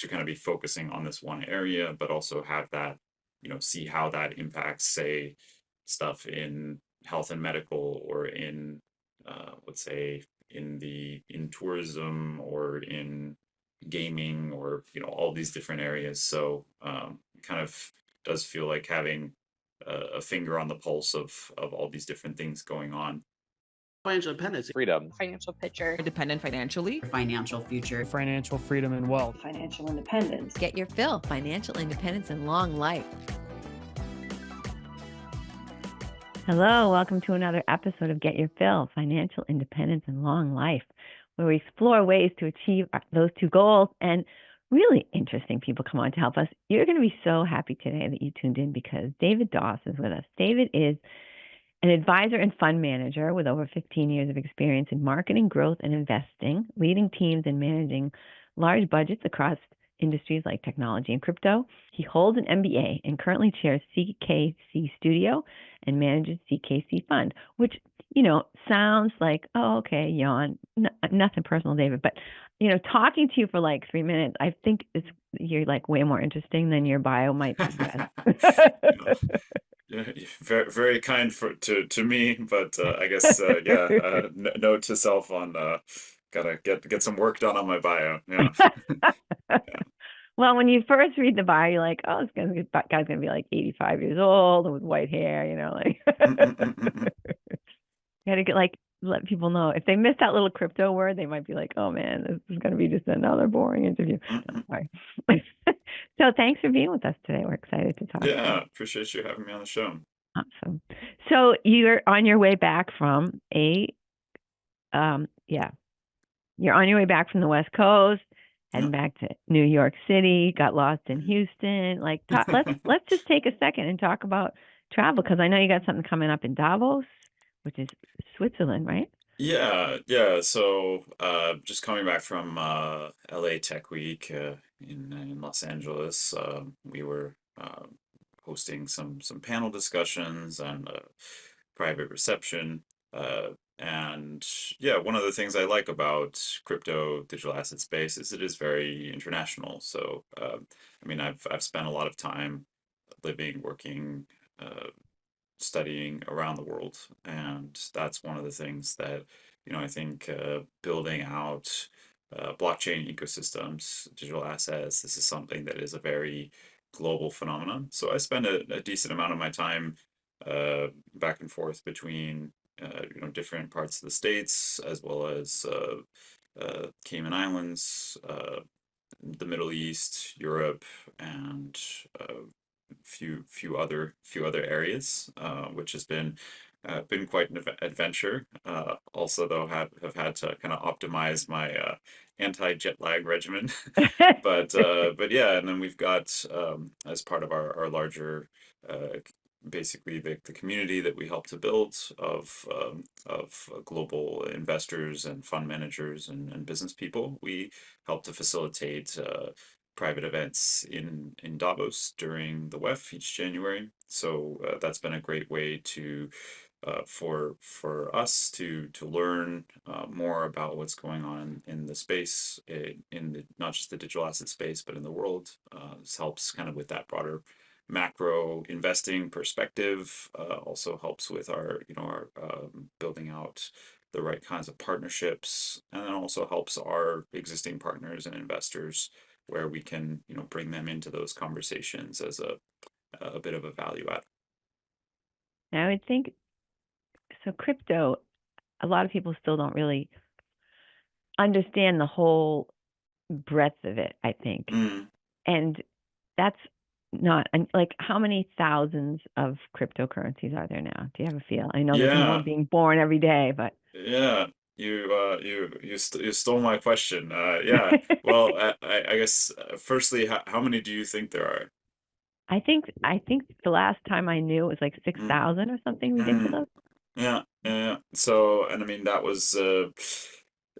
to kind of be focusing on this one area, but also have that, see how that impacts, say, stuff in health and medical, or in, let's say, in tourism, or in gaming, or all these different areas. So it kind of does feel like having a finger on the pulse of all these different things going on. Financial independence. Freedom. Financial picture. Independent financially. Financial future. Financial freedom and wealth. Financial independence. Get your fill. Financial independence and long life. Hello, welcome to another episode of Get Your Fill, Financial Independence and Long Life, where we explore ways to achieve those two goals, and really interesting people come on to help us. You're going to be so happy today that you tuned in, because David Doss is with us. David is an advisor and fund manager with over 15 years of experience in marketing, growth, and investing, leading teams and managing large budgets across industries like technology and crypto. He holds an MBA and currently chairs CKC.Studio and manages CKC.Fund, which, sounds like, oh, okay, yawn, nothing personal, David. But, talking to you for like 3 minutes, I think you're like way more interesting than your bio might suggest. Yeah, very, very kind to me, but I guess note to self on gotta get some work done on my bio. Yeah. Yeah. Well, when you first read the bio, you're like, oh, this guy's gonna be like 85 years old and with white hair, like. You gotta let people know. If they miss that little crypto word, they might be like, oh man, this is gonna be just another boring interview. Sorry. So thanks for being with us today. We're excited to talk. Yeah, appreciate you having me on the show. Awesome. So you're on your way back from you're on your way back from the West Coast, heading back to New York City, got lost in Houston. Let's just take a second and talk about travel, because I know you got something coming up in Davos, which is Switzerland, right? Yeah. So just coming back from LA Tech Week in Los Angeles, we were hosting some panel discussions and a private reception. And yeah, one of the things I like about crypto digital asset space is it is very international. So I've spent a lot of time living, working, studying around the world, and that's one of the things that I think building out blockchain ecosystems, digital assets, this is something that is a very global phenomenon. So I spend a decent amount of my time back and forth between different parts of the States, as well as Cayman Islands, the Middle East, Europe, and few other areas, which has been quite an adventure. Also, though, have had to kind of optimize my anti-jet lag regimen. but yeah, and then we've got as part of our larger basically the community that we help to build of global investors and fund managers and business people. We help to facilitate private events in Davos during the WEF each January. So that's been a great way to for us to learn more about what's going on in the space, not just the digital asset space, but in the world. This helps kind of with that broader macro investing perspective. Also helps with our building out the right kinds of partnerships, and then also helps our existing partners and investors, where we can bring them into those conversations as a bit of a value add. I would think so. Crypto, a lot of people still don't really understand the whole breadth of it, I think. And that's not like, how many thousands of cryptocurrencies are there now? Do you have a feel? I know there's more being born every day, but yeah, you stole my question. Yeah. Well, I guess firstly, how many do you think there are? I think the last time I knew it was like 6,000 or something ridiculous. Yeah. So, and I mean, that was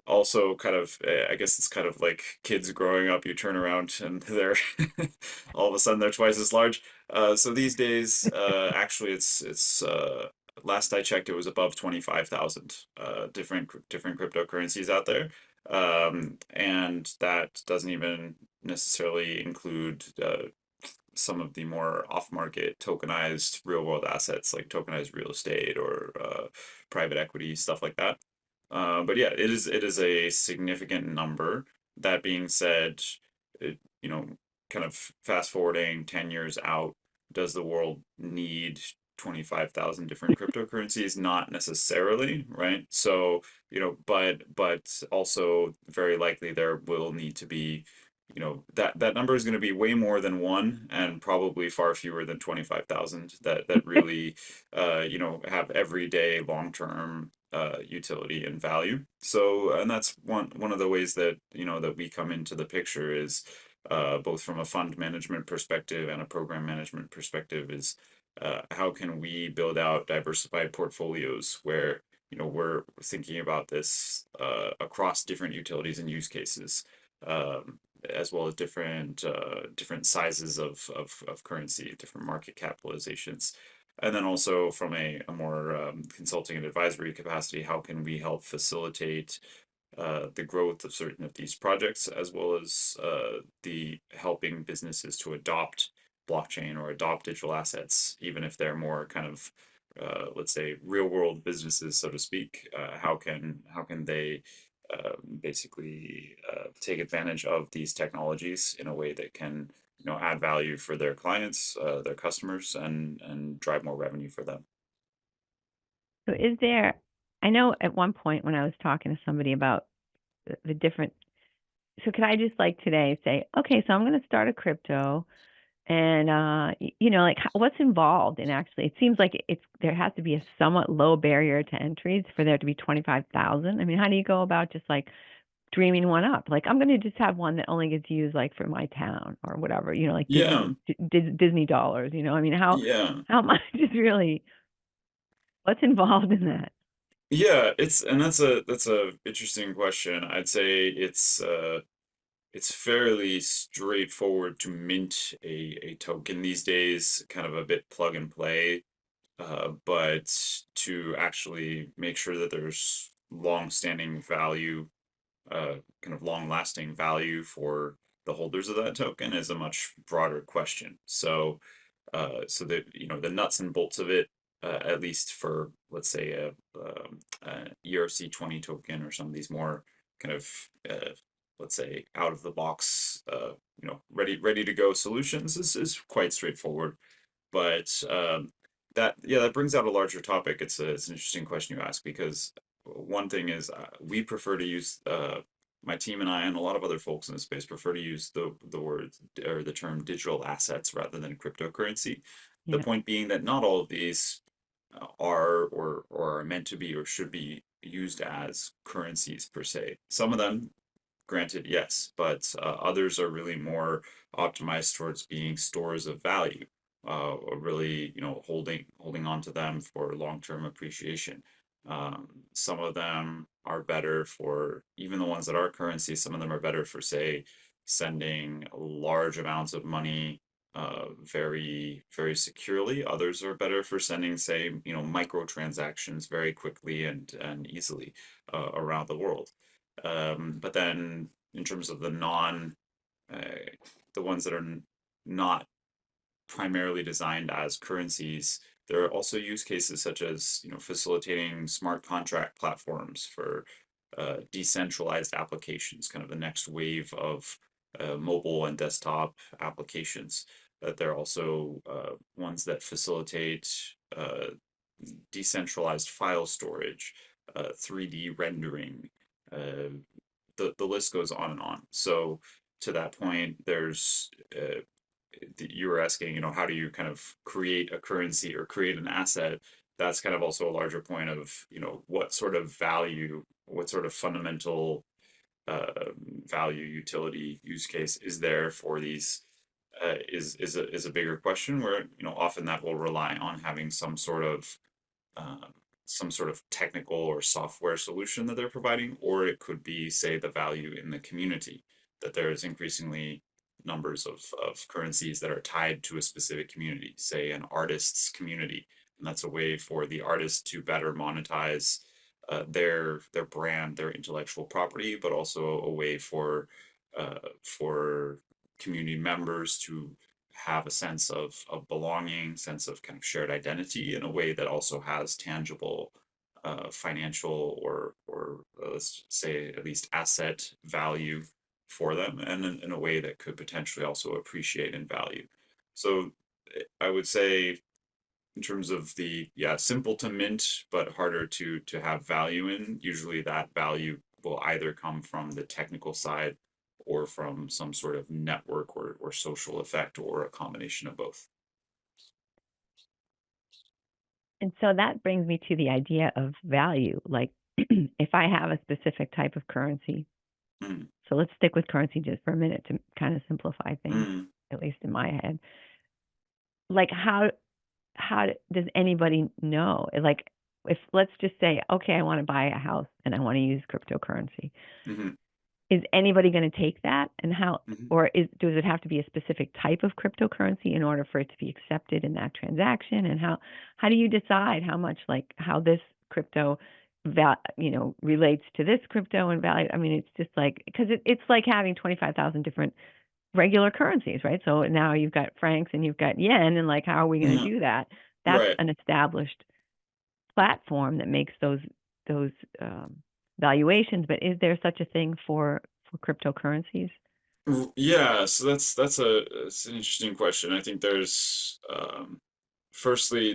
also kind of, I guess it's kind of like kids growing up. You turn around and they're all of a sudden they're twice as large. So these days, actually, it's last I checked, it was above 25,000 different cryptocurrencies out there. And that doesn't even necessarily include some of the more off-market tokenized real-world assets like tokenized real estate or private equity, stuff like that. But yeah, it is a significant number. That being said, it, kind of fast forwarding 10 years out, does the world need 25,000 different cryptocurrencies? Not necessarily, right? So, but also very likely there will need to be, that number is going to be way more than one and probably far fewer than 25,000 that really have everyday long-term utility and value. So, and that's one of the ways that that we come into the picture is both from a fund management perspective and a program management perspective is how can we build out diversified portfolios where we're thinking about this across different utilities and use cases, as well as different sizes of currency, different market capitalizations. And then also from a more consulting and advisory capacity, how can we help facilitate the growth of certain of these projects, as well as the helping businesses to adopt blockchain or adopt digital assets, even if they're more kind of let's say real world businesses, so to speak. How can they basically take advantage of these technologies in a way that can add value for their clients, their customers, and drive more revenue for them. So is there, I know at one point when I was talking to somebody about the different, so could I just like today say, okay, so I'm going to start a crypto and like what's involved in actually, it seems like there has to be a somewhat low barrier to entries for there to be 25,000. I mean, how do you go about just like dreaming one up? Like I'm going to just have one that only gets used like for my town or whatever, like Yeah, Disney dollars, I mean, yeah. how much is really what's involved in that? Yeah, and that's a interesting question. I'd say it's fairly straightforward to mint a token these days, kind of a bit plug and play. But to actually make sure that there's long-standing value, kind of long-lasting value for the holders of that token is a much broader question. So that the nuts and bolts of it, at least for let's say a ERC20 token or some of these more kind of let's say out of the box, ready to go solutions is quite straightforward. But that brings out a larger topic. It's an interesting question you ask because one thing is we prefer to use my team and I and a lot of other folks in the space prefer to use the word or the term digital assets rather than cryptocurrency. The Yeah. point being that not all of these are or are meant to be or should be used as currencies per se. Some of them, granted, yes, but others are really more optimized towards being stores of value, or really, holding on to them for long-term appreciation. Some of them are better for even the ones that are currency. Some of them are better for, say, sending large amounts of money very, very securely. Others are better for sending, say, microtransactions very quickly and easily around the world. But then in terms of uh, the ones that are not primarily designed as currencies, there are also use cases such as facilitating smart contract platforms for decentralized applications, kind of the next wave of mobile and desktop applications. There are also ones that facilitate uh, decentralized file storage, 3D rendering. Uh, the list goes on and on. So to that point, there's you were asking, how do you kind of create a currency or create an asset? That's kind of also a larger point of, what sort of value, what sort of fundamental value, utility, use case is there for these? Is a bigger question where often that will rely on having um, some sort of technical or software solution that they're providing, or it could be, say, the value in the community, that there is increasingly numbers of currencies that are tied to a specific community, say an artist's community. And that's a way for the artist to better monetize their brand, their intellectual property, but also a way for community members to have a sense of belonging, sense of kind of shared identity in a way that also has tangible financial or let's say at least asset value for them, and in a way that could potentially also appreciate in value. So I would say in terms of the, yeah, simple to mint but harder to have value in, usually that value will either come from the technical side or from some sort of network or social effect or a combination of both. And so that brings me to the idea of value. Like, if I have a specific type of currency, Mm, so let's stick with currency just for a minute to kind of simplify things, mm, at least in my head. Like, how does anybody know? Like, if let's just say, okay, I want to buy a house and I want to use cryptocurrency, mhm, is anybody going to take that? And how, mhm, or does it have to be a specific type of cryptocurrency in order for it to be accepted in that transaction? And how do you decide how much, like, how this crypto relates to this crypto and value? I mean, it's just like, because it's like having 25,000 different regular currencies, right? So now you've got francs and you've got yen, and like, how are we going to mhm. do that? That's Right. an established platform that makes those um, valuations. But is there such a thing for cryptocurrencies? Yeah, so that's an interesting question. I think there's firstly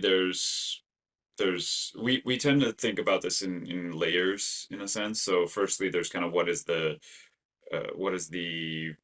we tend to think about this in layers in a sense. So firstly there's kind of what is the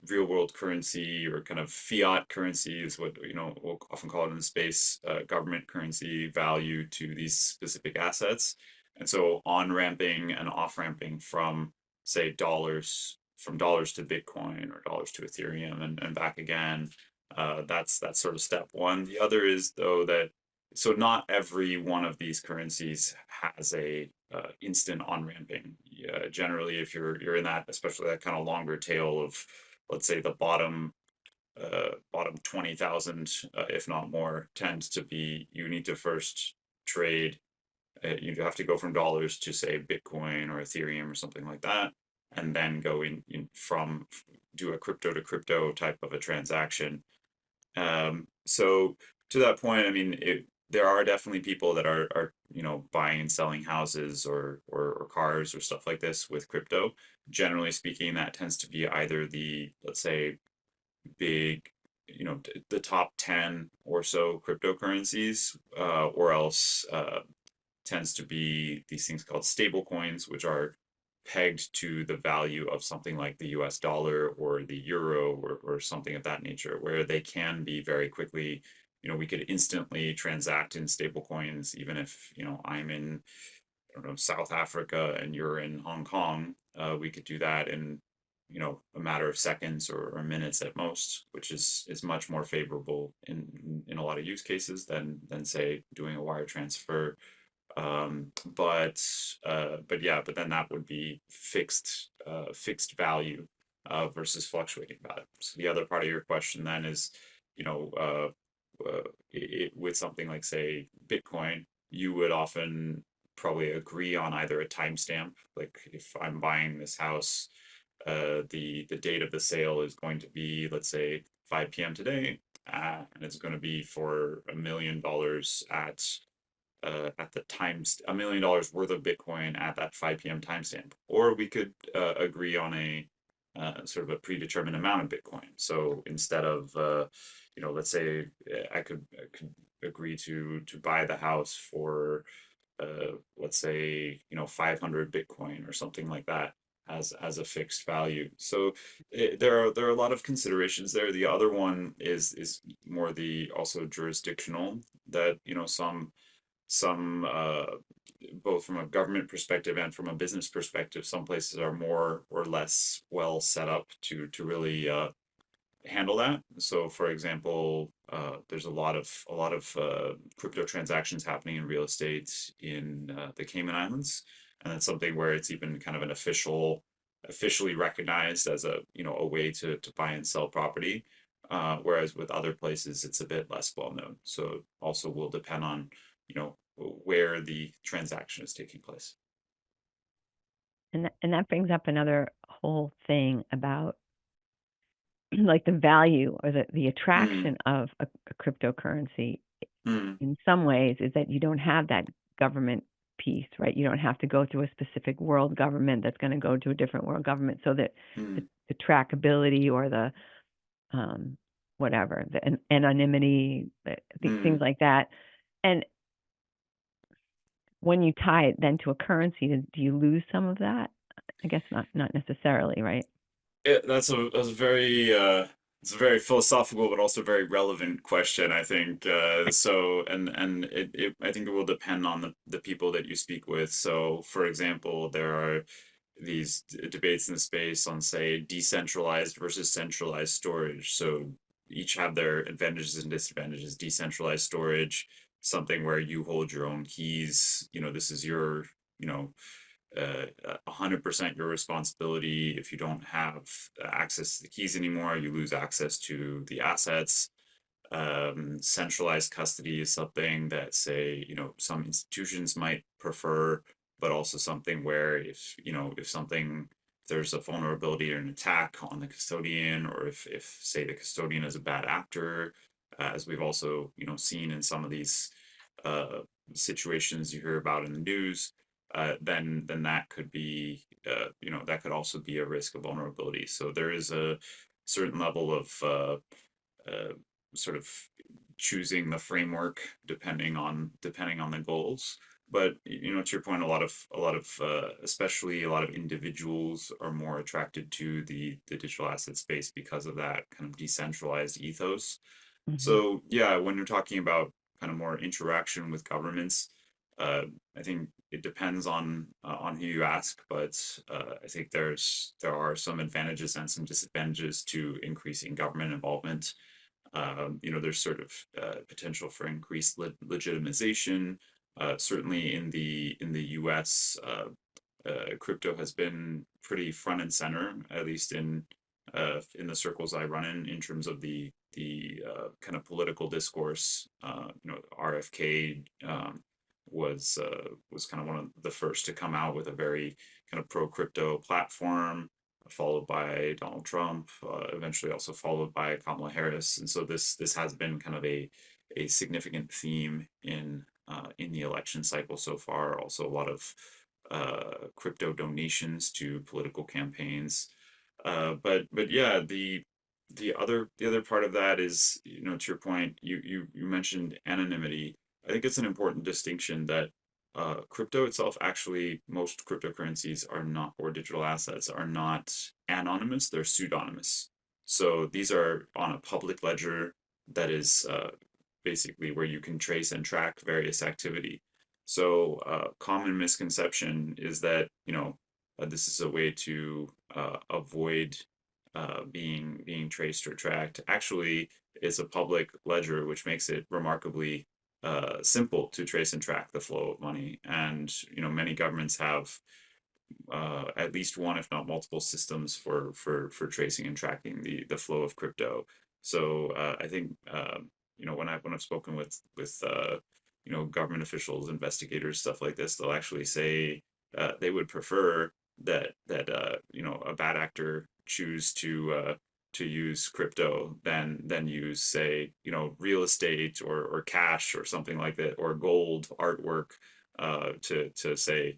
real world currency or kind of fiat currency is what we'll often call it in the space, government currency value to these specific assets. And so on ramping and off ramping from say dollars to Bitcoin or dollars to Ethereum and back again. That's sort of step one. The other is though that so not every one of these currencies has a instant on ramping. Yeah, generally, if you're in that, especially that kind of longer tail of, let's say, the bottom 20,000, if not more, tends to be you need to first trade. You have to go from dollars to say Bitcoin or Ethereum or something like that, and then go in from do a crypto to crypto type of a transaction. So to that point, I mean, there are definitely people that are buying and selling houses or cars or stuff like this with crypto. Generally speaking, that tends to be either the, let's say, big, the top 10 or so cryptocurrencies, or else tends to be these things called stable coins, which are pegged to the value of something like the US dollar or the euro or something of that nature, where they can be very quickly, we could instantly transact in stable coins, even if, I'm in, I don't know, South Africa and you're in Hong Kong, we could do that in, a matter of seconds or minutes at most, which is much more favorable in a lot of use cases than say doing a wire transfer. But yeah, but then that would be fixed value versus fluctuating value. So the other part of your question then is, you know, with something like say Bitcoin, you would often probably agree on either a timestamp, like if I'm buying this house, the date of the sale is going to be, let's say, 5 p.m. today, and it's going to be for $1 million at the times $1 million worth of Bitcoin at that 5 p.m. timestamp, or we could agree on a sort of a predetermined amount of Bitcoin. So instead of let's say I could agree to buy the house for let's say 500 Bitcoin or something like that as a fixed value. So there are a lot of considerations there. The other one is more the also jurisdictional that some both from a government perspective and from a business perspective, some places are more or less well set up to really handle that. So, for example, there's a lot of crypto transactions happening in real estate in the Cayman Islands, and that's something where it's even kind of an officially recognized as a way to buy and sell property. Whereas with other places, it's a bit less well known. So also will depend on where the transaction is taking place. And that brings up another whole thing about like the value or the mm, attraction of a cryptocurrency mm, in some ways is that you don't have that government piece, right? You don't have to go through a specific world government that's going to go to a different world government, so that mm, the trackability or the um, whatever, the anonymity, things mm. like that. And when you tie it then to a currency, do you lose some of that? I guess not necessarily, right? That's a very it's a very philosophical but also very relevant question, I think. So and I think it will depend on the people that you speak with. So for example, there are these debates in the space on, say, decentralized versus centralized storage. So each have their advantages and disadvantages. Decentralized storage, something where you hold your own keys, this is your, you know 100% your responsibility. If you don't have access to the keys anymore, you lose access to the assets. Centralized custody is something that, say, some institutions might prefer, but also something where if there's a vulnerability or an attack on the custodian, or if say the custodian is a bad actor, as we've also seen in some of these uh, situations you hear about in the news, then that could be that could also be a risk of vulnerability. So there is a certain level of uh, sort of choosing the framework depending on the goals. But to your point, a lot of especially a lot of individuals are more attracted to the digital asset space because of that kind of decentralized ethos. Hmm. So yeah, when you're talking about kind of more interaction with governments, uh, I think it depends on who you ask, but I think there are some advantages and some disadvantages to increasing government involvement. There's sort of potential for increased legitimization. Certainly in the U.S., crypto has been pretty front and center, at least in the circles I run in terms of the kind of political discourse. RFK was kind of one of the first to come out with a very kind of pro crypto platform, followed by Donald Trump, eventually also followed by Kamala Harris, and so this has been kind of a significant theme in the election cycle so far. Also, a lot of crypto donations to political campaigns. But yeah, the other part of that is, to your point, you mentioned anonymity. I think it's an important distinction that crypto itself, actually, most cryptocurrencies are not, or digital assets are not anonymous, they're pseudonymous. So these are on a public ledger that is basically where you can trace and track various activity. So, common misconception is that, this is a way to avoid being traced or tracked. Actually, it's a public ledger, which makes it remarkably simple to trace and track the flow of money. And many governments have at least one, if not multiple, systems for tracing and tracking the flow of crypto. So I think when I've spoken with government officials, investigators, stuff like this, they'll actually say they would prefer that a bad actor choose to use crypto than use, say, real estate or cash or something like that, or gold artwork, to say,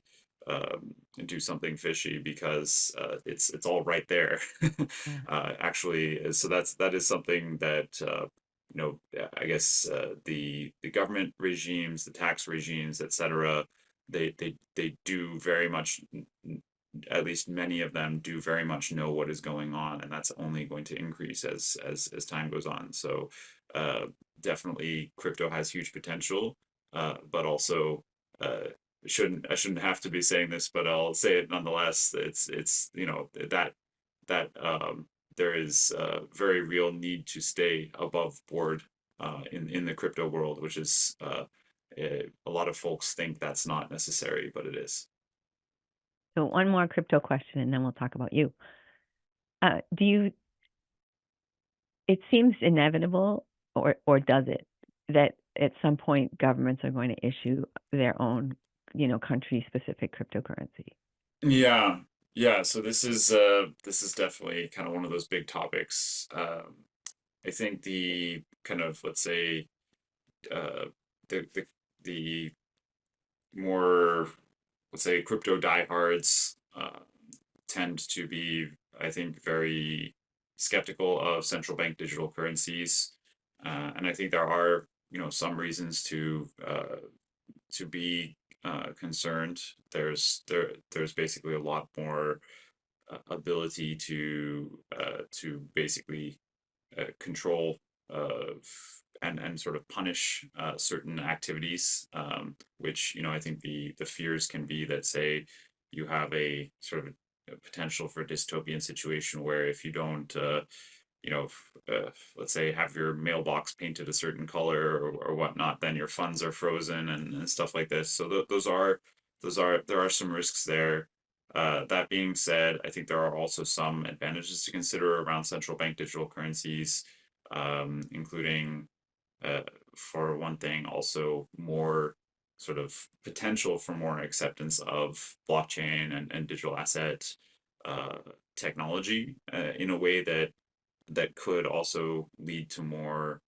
do something fishy, because it's all right there. Yeah. Actually, so that is something that I guess the government regimes, the tax regimes, etc. They do very much, at least many of them do very much know what is going on, and that's only going to increase as time goes on. So uh, definitely crypto has huge potential, but also uh, I shouldn't have to be saying this, but I'll say it nonetheless. It's that there is a very real need to stay above board in the crypto world, which is a lot of folks think that's not necessary, but it is. So one more crypto question, and then we'll talk about you. Do you? It seems inevitable, or does it, that at some point governments are going to issue their own, country-specific cryptocurrency? Yeah. Yeah, so this is definitely kind of one of those big topics. I think the kind of, let's say, uh, the the more, let's say, crypto diehards tend to be, I think, very skeptical of central bank digital currencies, and I think there are, some reasons to be concerned. There's basically a lot more ability to basically control and sort of punish certain activities, which I think the fears can be that, say, you have a sort of a potential for a dystopian situation where if you don't let's say have your mailbox painted a certain color or whatnot, then your funds are frozen and stuff like this. So there are some risks there. That being said, I think there are also some advantages to consider around central bank digital currencies, including, uh, for one thing, also more sort of potential for more acceptance of blockchain and digital asset uh, technology in a way that could also lead to more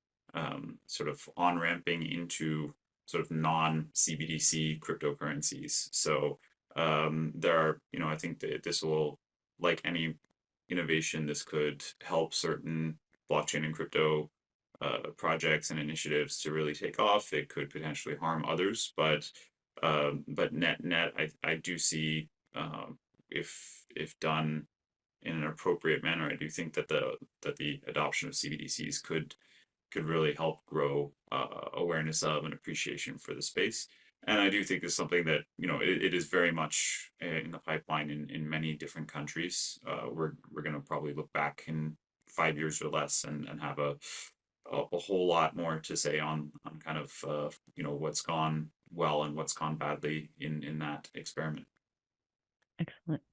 sort of on ramping into sort of non CBDC cryptocurrencies. So there are, I think that this will, like any innovation, this could help certain blockchain and crypto projects and initiatives to really take off. It could potentially harm others, but net, I do see, if done in an appropriate manner, I do think that the adoption of CBDCs could really help grow awareness of and appreciation for the space. And I do think it's something that it is very much in the pipeline in many different countries. We're going to probably look back in 5 years or less and have a whole lot more to say on kind of what's gone well and what's gone badly in that experiment. Excellent.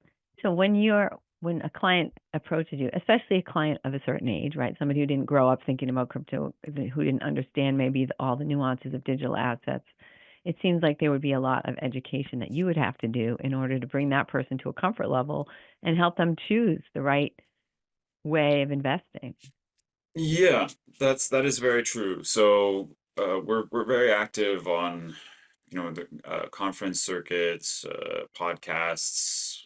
So when a client approaches you, especially a client of a certain age, right? Somebody who didn't grow up thinking about crypto, who didn't understand maybe all the nuances of digital assets, it seems like there would be a lot of education that you would have to do in order to bring that person to a comfort level and help them choose the right way of investing. Yeah, that is very true. So we're very active on the conference circuits, podcasts,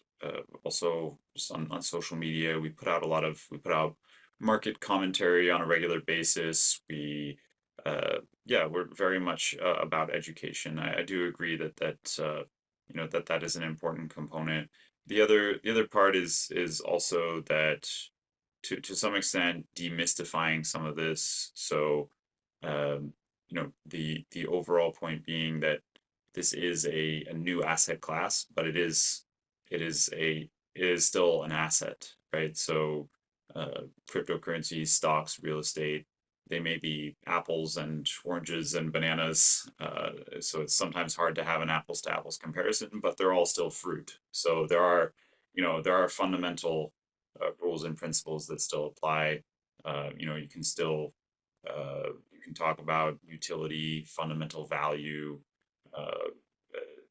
also just on social media. We put out market commentary on a regular basis. Yeah, we're very much about education. I do agree that is an important component. The other part is also that to some extent demystifying some of this. So, the overall point being that this is a new asset class, but it is a it is still an asset, right? So, cryptocurrencies, stocks, real estate, they may be apples and oranges and bananas. So it's sometimes hard to have an apples to apples comparison, but they're all still fruit. So there are fundamental rules and principles that still apply. You can talk about utility, fundamental value, uh,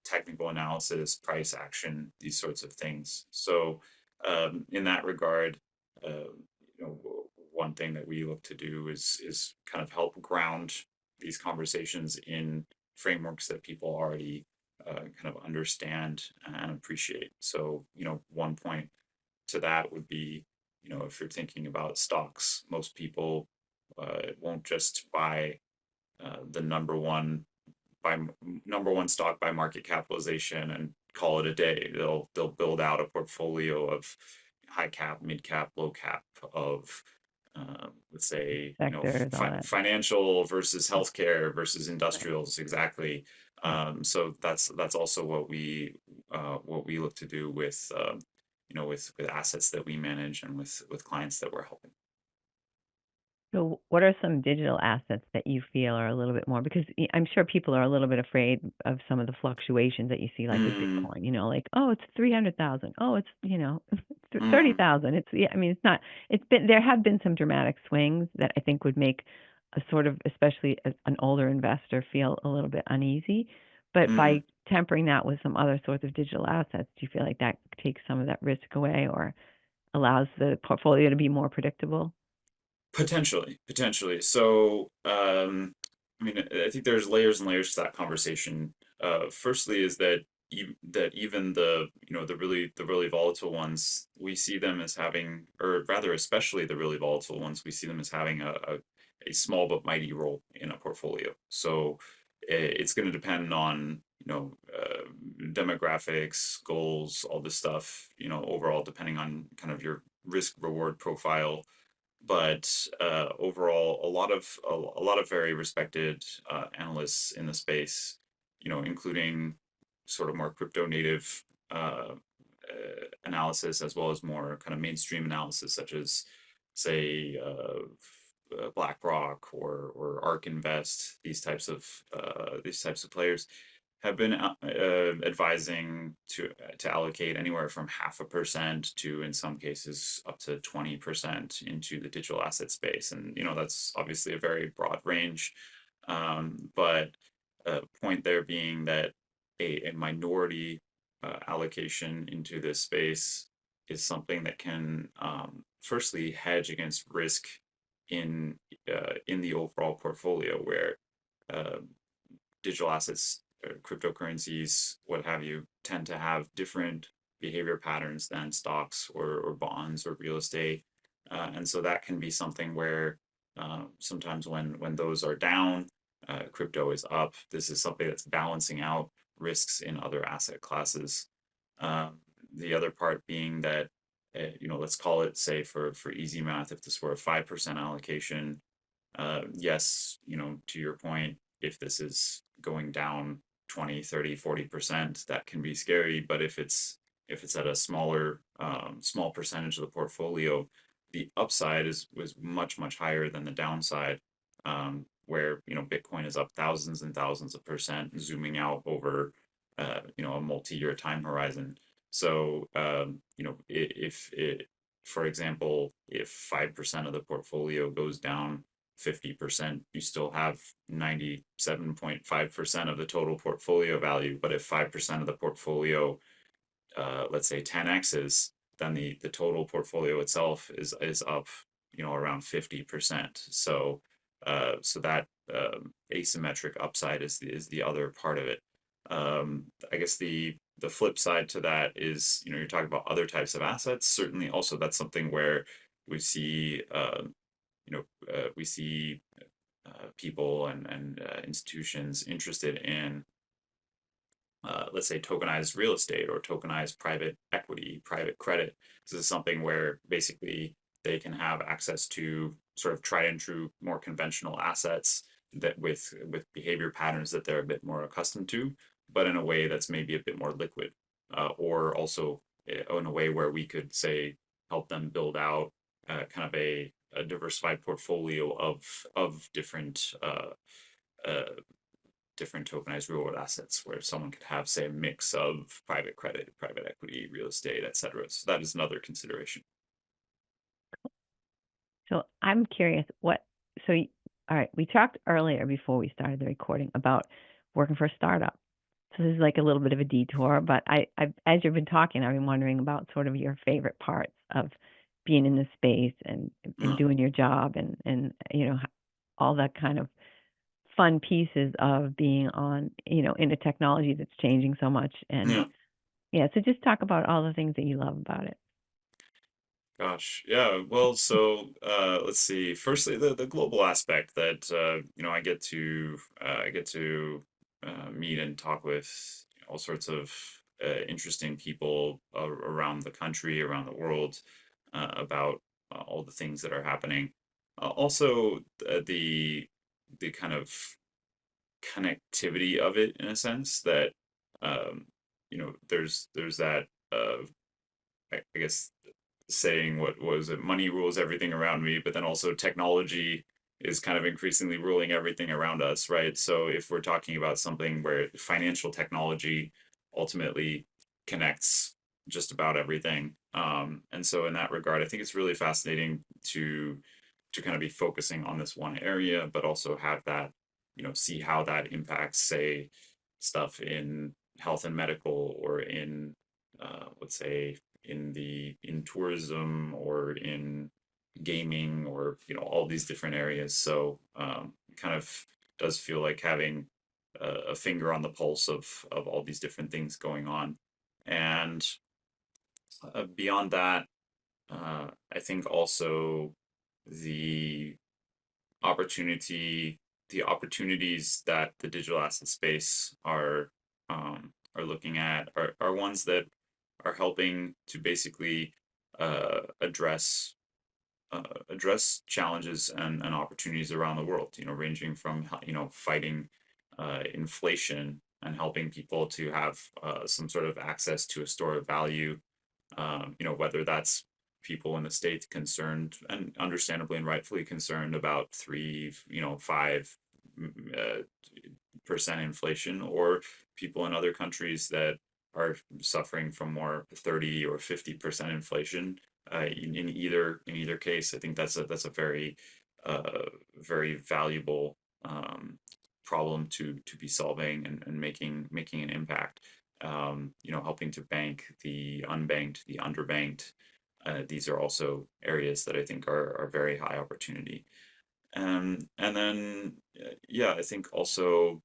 technical analysis, price action, these sorts of things. So, in that regard, one thing that we look to do is kind of help ground these conversations in frameworks that people already kind of understand and appreciate. So, one point to that would be, if you're thinking about stocks, most people won't just buy the number one stock by market capitalization and call it a day. They'll build out a portfolio of high cap, mid cap, low cap of let's say Sectors, all that. financial versus healthcare versus Right. industrials, exactly. Right. So that's also what we look to do with with assets that we manage and with clients that we're helping. So, what are some digital assets that you feel are a little bit more? Because I'm sure people are a little bit afraid of some of the fluctuations that you see, like with Mm, Bitcoin. Like, oh, it's 300,000. Oh, it's 30,000. mm, I mean, it's not. It's been there have been some dramatic swings that I think would make a sort of, especially an older investor, feel a little bit uneasy. But by mm. tempering that with some other sorts of digital assets, do you feel like that takes some of that risk away or allows the portfolio to be more predictable? Potentially. So, I mean, I think there's layers and layers to that conversation. Firstly, is that even the really volatile ones, we see them as having, or rather, especially the really volatile ones, we see them as having a small but mighty role in a portfolio. So, it's going to depend on demographics, goals, all this stuff. Overall, depending on kind of your risk reward profile, but overall, a lot of very respected analysts in the space, including sort of more crypto native analysis as well as more kind of mainstream analysis, such as say BlackRock or ARK Invest, these types of players have been advising to allocate anywhere from 0.5% to, in some cases, up to 20% into the digital asset space, and that's obviously a very broad range. But point there being that a minority allocation into this space is something that can firstly hedge against risk in in the overall portfolio, where uh, digital assets, cryptocurrencies, what have you, tend to have different behavior patterns than stocks or bonds or real estate. And so that can be something where sometimes when those are down, crypto is up. This is something that's balancing out risks in other asset classes. Um, the other part being that, let's call it, say, for easy math, if this were a 5% allocation, yes, to your point, if this is going down 20, 30, 40%, that can be scary. But if it's at a small percentage of the portfolio, the upside is was much higher than the downside, where Bitcoin is up thousands and thousands of percent, zooming out over a multi-year time horizon. So if it, for example, if 5% of the portfolio goes down 50%, you still have 97.5% of the total portfolio value. But if 5% of the portfolio, let's say 10x's, then the total portfolio itself is up, around 50%. So that asymmetric upside is the other part of it. I guess the flip side to that is, you're talking about other types of assets. Certainly, also that's something where we see we see people and institutions interested in, let's say, tokenized real estate or tokenized private equity, private credit. This is something where basically they can have access to sort of tried and true, more conventional assets that with behavior patterns that they're a bit more accustomed to, but in a way that's maybe a bit more liquid, or also in a way where we could say help them build out kind of a diversified portfolio of uh, different tokenized real world assets, where someone could have, say, a mix of private credit, private equity, real estate, etc. So that is another consideration. So I'm curious so all right, we talked earlier before we started the recording about working for a startup. So this is like a little bit of a detour, but as you've been talking, I've been wondering about sort of your favorite parts of being in this space and Uh, doing your job and all that kind of fun pieces of being in a technology that's changing so much. And yeah. yeah, so just talk about all the things that you love about it. Gosh, yeah. Well, so let's see. Firstly, the global aspect that I get to meet and talk with all sorts of interesting people around the country, around the world, about all the things that are happening. Also, the kind of connectivity of it, in a sense that there's that I guess saying, what was it, money rules everything around me, but then also technology is kind of increasingly ruling everything around us, right? So if we're talking about something where financial technology ultimately connects just about everything, and so in that regard, I think it's really fascinating to kind of be focusing on this one area, but also have that, see how that impacts, say, stuff in health and medical, or in let's say in tourism, or in gaming, or all these different areas. So kind of does feel like having a finger on the pulse of all these different things going on. And beyond that, I think also the opportunity the opportunities that the digital asset space are looking at are ones that are helping to basically address address challenges and opportunities around the world, ranging from fighting inflation and helping people to have some sort of access to a store of value, whether that's people in the States concerned, and understandably and rightfully concerned, about 5% inflation, or people in other countries that are suffering from more 30 or 50% inflation. In either case, I think that's a very very valuable problem to be solving, and making an impact. Helping to bank the unbanked, the underbanked. These are also areas that I think are very high opportunity. And then yeah, I think also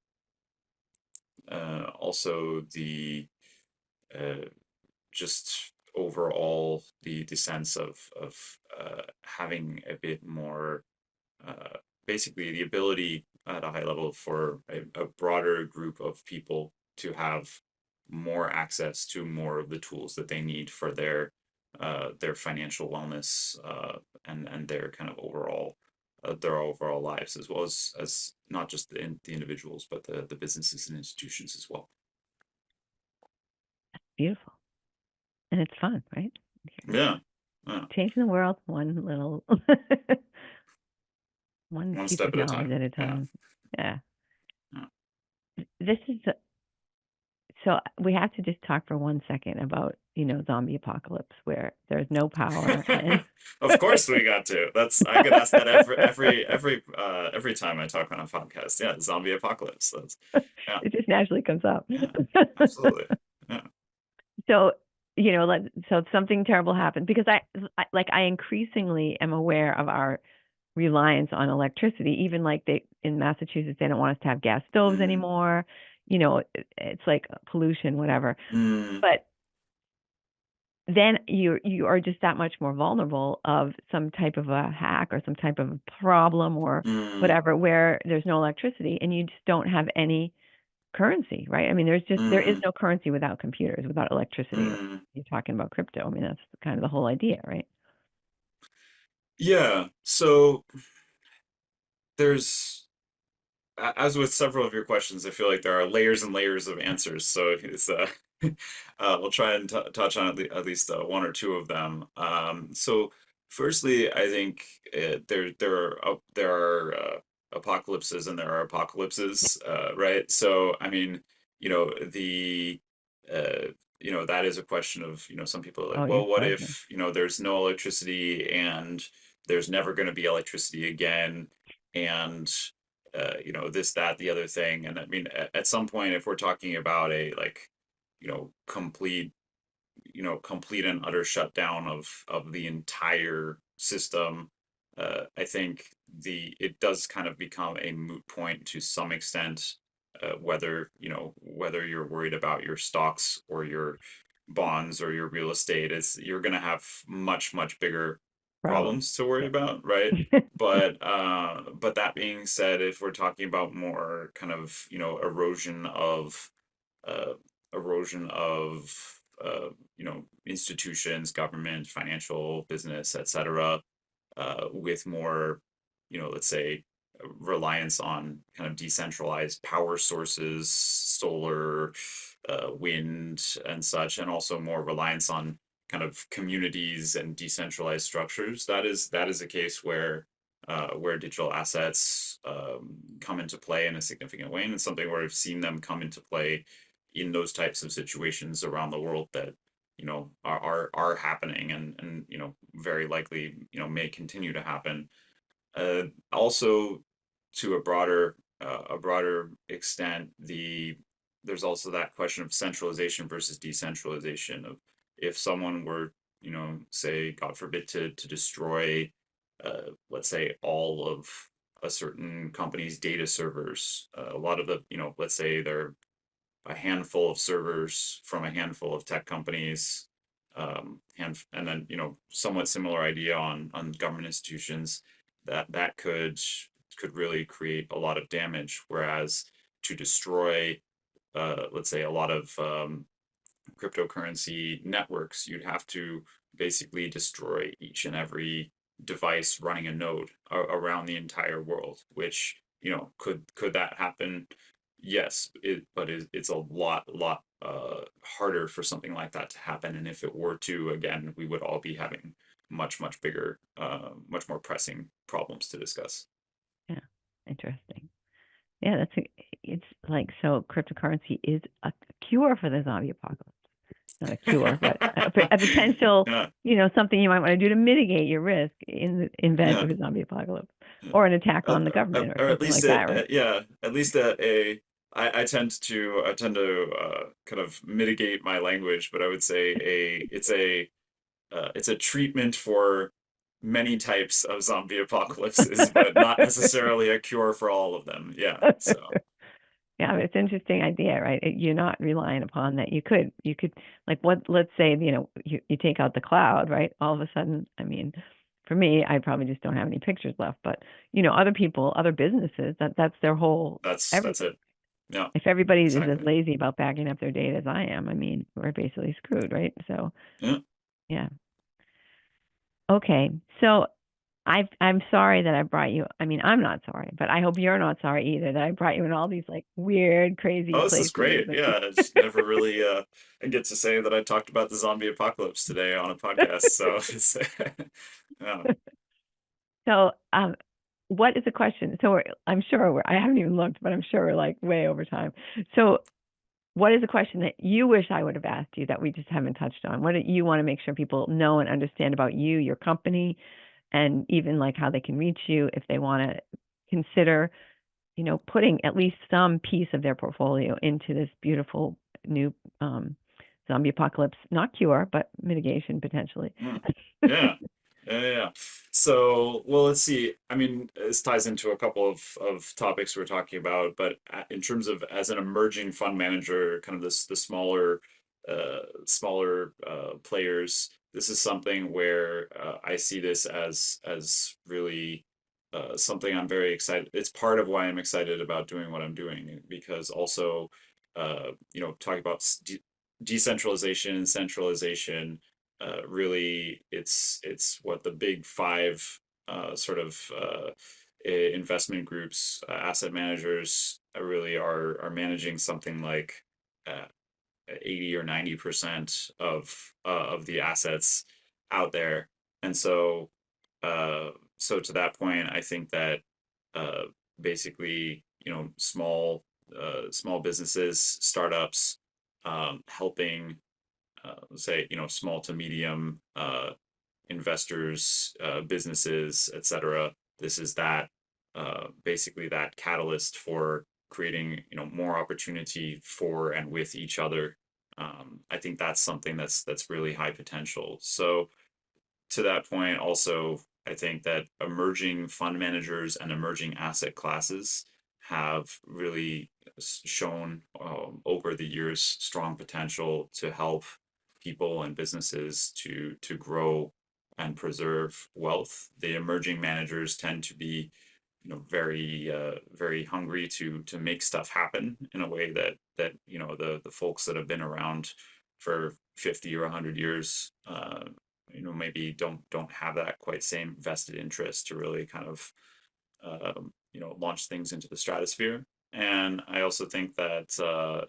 the uh, just overall the sense of having a bit more, uh, basically the ability at a high level for a broader group of people to have more access to more of the tools that they need for their financial wellness, and their overall lives, as well as not just the individuals, but the businesses and institutions as well. Beautiful. And it's fun, right? Yeah, yeah. Changing the world one little, one One piece step of at a knowledge time. at a Yeah, time. Yeah. yeah. This is so we have to just talk for 1 second about, zombie apocalypse where there's no power and Of course we got to. I get asked that every time I talk on a podcast. Yeah, zombie apocalypse. Yeah, it just naturally comes up. yeah, absolutely. Yeah. So, so if something terrible happens, because I increasingly am aware of our reliance on electricity. Even like in Massachusetts, they don't want us to have gas stoves Mm, anymore. It's like pollution, whatever. mm, But then you are just that much more vulnerable of some type of a hack or some type of a problem or mm, whatever, where there's no electricity and you just don't have any currency, right? I mean, there is mm, no currency without computers, without electricity. mm. You're talking about crypto. I mean, that's kind of the whole idea, right? Yeah. So there's as with several of your questions, I feel like there are layers and layers of answers. So it's we'll try and touch on at least one or two of them. So firstly, I think there are apocalypses and there are apocalypses, right? So I mean, the uh, that is a question of, some people are like, Oh, yes, well, what largely. if there's no electricity, and there's never going to be electricity again, and this, that, the other thing. And I mean, at some point, if we're talking about a, like, complete, complete and utter shutdown of the entire system, I think it does kind of become a moot point to some extent, whether you're worried about your stocks or your bonds or your real estate. You're going to have much, much bigger Problem. problems to worry Yeah. about, right? But that being said, if we're talking about more kind of, uh, erosion of institutions, government, financial, business, etc., with more, let's say, reliance on kind of decentralized power sources, solar, wind, and such, and also more reliance on kind of communities and decentralized structures. That is a case where digital assets come into play in a significant way, and it's something where I've seen them come into play in those types of situations around the world that are happening, and very likely may continue to happen. Also, to a broader extent, there's also that question of centralization versus decentralization of if someone were, say, God forbid, to destroy, let's say, all of a certain company's data servers. A lot of the, let's say there are a handful of servers from a handful of tech companies, and then somewhat similar idea on government institutions that could really create a lot of damage. Whereas to destroy, let's say, a lot of cryptocurrency networks, you'd have to basically destroy each and every device running a node around the entire world, which, could that happen? Yes, it's a lot harder for something like that to happen. And if it were to, again, we would all be having much bigger, much more pressing problems to discuss. Yeah, interesting. Yeah, it's like, so cryptocurrency is a cure for the zombie apocalypse. Not a cure, but a potential, Yeah, something you might want to do to mitigate your risk in the event yeah. of a zombie apocalypse Yeah. or an attack on the government or Or at something least like that, right? yeah, at least I tend to kind of mitigate my language, but I would say it's a treatment for many types of zombie apocalypses, but not necessarily a cure for all of them. Yeah, so Yeah, it's an interesting idea, right? You're not relying upon that. You could, like, let's say, you take out the cloud, right? All of a sudden, I mean, for me, I probably just don't have any pictures left, but, other people, other businesses, that's their whole that's everything. it. Yeah, If everybody is as exactly. lazy about backing up their data as I am, I mean, we're basically screwed, right? So, Yeah. yeah. Okay. So I'm sorry that I brought you. I mean, I'm not sorry, but I hope you're not sorry either that I brought you in all these like weird, crazy Oh, this is places. great. Yeah, I just never really I get to say that I talked about the zombie apocalypse today on a podcast. So it's yeah. So, what is the question? So I'm sure I haven't even looked, but I'm sure we're like way over time. So, what is the question that you wish I would have asked you that we just haven't touched on? What do you want to make sure people know and understand about you, your company, and even like how they can reach you if they want to consider, putting at least some piece of their portfolio into this beautiful new zombie apocalypse, not cure, but mitigation potentially. Mm. Yeah. Yeah. So, well, let's see. I mean, this ties into a couple of topics we're talking about, but in terms of as an emerging fund manager, kind of the smaller players, this is something where I see this as really something I'm very excited. It's part of why I'm excited about doing what I'm doing because also, talking about decentralization and centralization, really it's what the big five sort of investment groups, asset managers, really are managing something like uh, 80 or 90% of the assets out there. And uh, so to that point, I think that uh, basically, small businesses, startups, helping, say, small to medium investors, businesses, etc. This is that basically that catalyst for creating more opportunity for and with each other. I think that's something that's really high potential. So to that point, also, I think that emerging fund managers and emerging asset classes have really shown over the years strong potential to help people and businesses to grow and preserve wealth. The emerging managers tend to be, very hungry to make stuff happen in a way that the folks that have been around for 50 or 100 years, maybe don't have that quite same vested interest to really kind of launch things into the stratosphere. And I also think that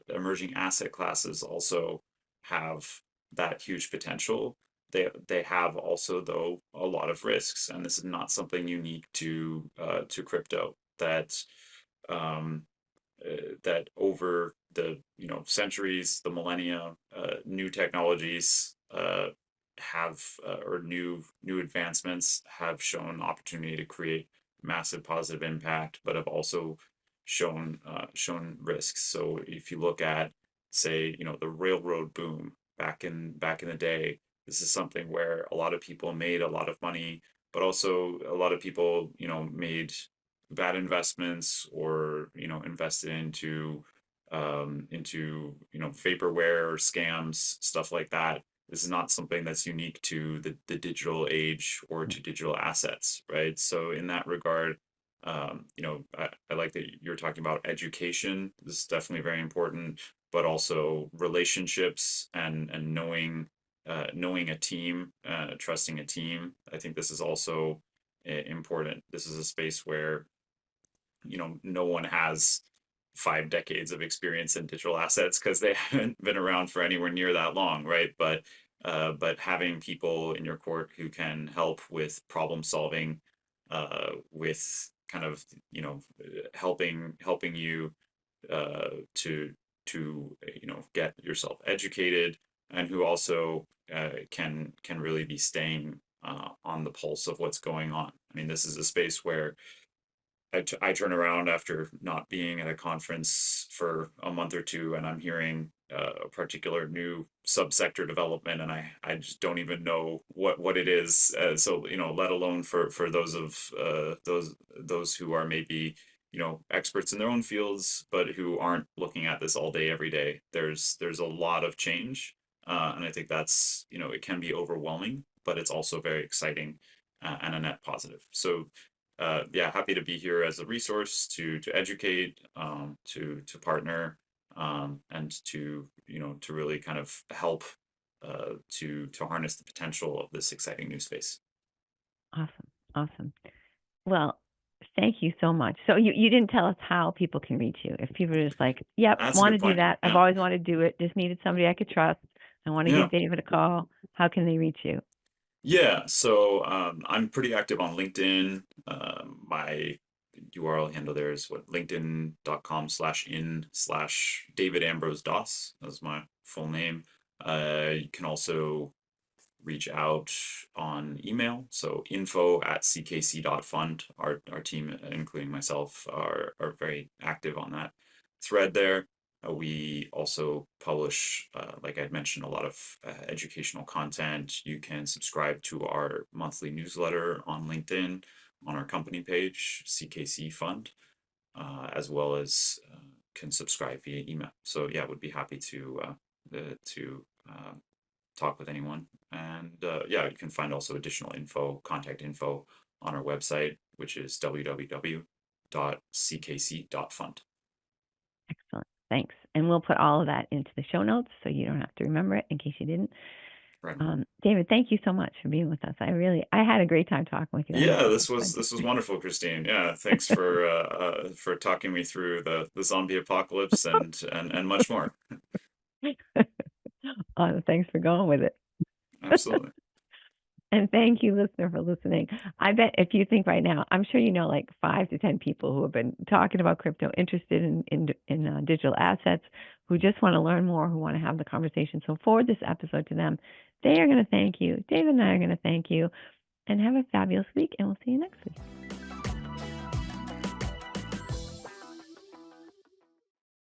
emerging asset classes also have that huge potential. They have also, though, a lot of risks, and this is not something unique to crypto. Um, that over the centuries, the millennia, new technologies have or new advancements have shown opportunity to create massive positive impact, but have also shown risks. So if you look at, say, the railroad boom back in the day, this is something where a lot of people made a lot of money, but also a lot of people, made bad investments, or invested into vaporware or scams, stuff like that. This is not something that's unique to the digital age or to digital assets, right? So in that regard, I like that you're talking about education. This is definitely very important, but also relationships and knowing a team, trusting a team. I think this is also important. This is a space where no one has 5 decades of experience in digital assets because they haven't been around for anywhere near that long, right? But having people in your court who can help with problem solving, with kind of helping you to get yourself educated, and who also can really be staying on the pulse of what's going on. I mean, this is a space where I turn around after not being at a conference for a month or two, and I'm hearing a particular new subsector development, and I just don't even know what it is. So let alone for those who are maybe experts in their own fields, but who aren't looking at this all day every day. There's a lot of change, and I think that's it can be overwhelming, but it's also very exciting, and a net positive. So yeah, happy to be here as a resource to educate, to partner, and to really kind of help, to harness the potential of this exciting new space. Awesome. Awesome. Well, thank you so much. So you didn't tell us how people can reach you. If people are just like, yep, That's a want to good do point. that. I've Yeah. always wanted to do it. Just needed somebody I could trust. I want to Yeah. give David a call. How can they reach you? Yeah, so I'm pretty active on LinkedIn. My URL handle there is linkedin.com/in/David Ambrose Doss. That's my full name. You can also reach out on email. So info@CKC.Fund. Our team, including myself, are very active on that thread there. We also publish, like I mentioned, a lot of educational content. You can subscribe to our monthly newsletter on LinkedIn, on our company page, CKC.Fund, as well as can subscribe via email. So yeah, would be happy to talk with anyone. And yeah, you can find also additional contact info on our website, which is www.ckc.fund. Excellent. Thanks. And we'll put all of that into the show notes so you don't have to remember it in case you didn't. Right. David, thank you so much for being with us. I had a great time talking with you. Yeah, this was wonderful, Christine. Yeah, thanks for talking me through the zombie apocalypse and much more. Thanks for going with it. Absolutely. And thank you, listener, for listening. I bet if you think right now, I'm sure you know like 5 to 10 people who have been talking about crypto, interested in digital assets, who just want to learn more, who want to have the conversation. So forward this episode to them. They are going to thank you. David and I are going to thank you. And have a fabulous week, and we'll see you next week.